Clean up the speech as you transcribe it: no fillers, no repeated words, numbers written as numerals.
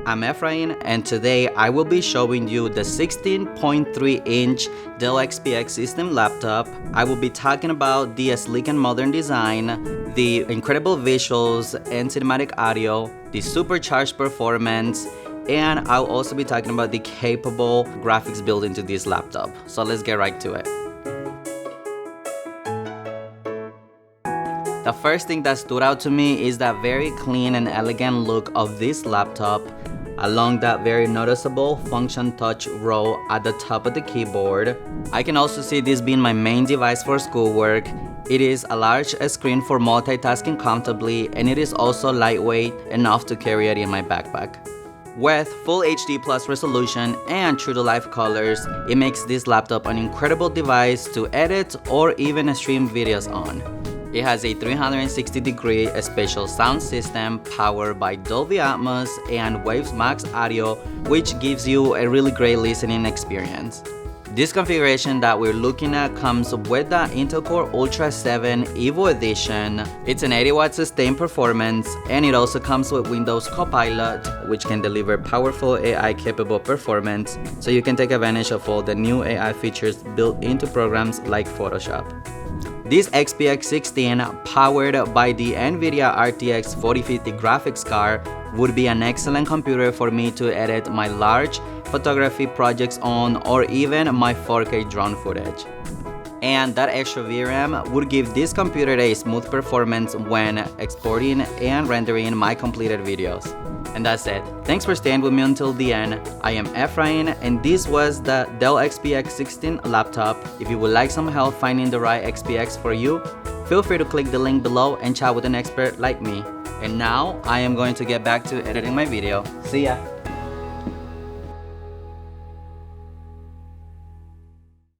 I'm Efrain, and today I will be showing you the 16.3-inch Dell XPS system laptop. I will be talking about the sleek and modern design, the incredible visuals and cinematic audio, the supercharged performance, and I'll also be talking about the capable graphics built into this laptop. So let's get right to it. The first thing that stood out to me is that very clean and elegant look of this laptop, along that very noticeable function touch row at the top of the keyboard. I can also see this being my main device for schoolwork. It is a large screen for multitasking comfortably, and it is also lightweight enough to carry it in my backpack. With full HD plus resolution and true-to-life colors, it makes this laptop an incredible device to edit or even stream videos on. It has a 360-degree spatial sound system powered by Dolby Atmos and Waves MaxxAudio, which gives you a really great listening experience. This configuration that we're looking at comes with the Intel Core Ultra 7 Evo Edition. It's an 80-watt sustained performance, and it also comes with Windows Copilot, which can deliver powerful AI-capable performance, so you can take advantage of all the new AI features built into programs like Photoshop. This XPS 16, powered by the NVIDIA RTX 4050 graphics card, would be an excellent computer for me to edit my large photography projects on, or even my 4K drone footage. And that extra VRAM would give this computer a smooth performance when exporting and rendering my completed videos. And that's it. Thanks for staying with me until the end. I am Efrain, and this was the Dell XPS 16 laptop. If you would like some help finding the right XPS for you, feel free to click the link below and chat with an expert like me. And now I am going to get back to editing my video. See ya!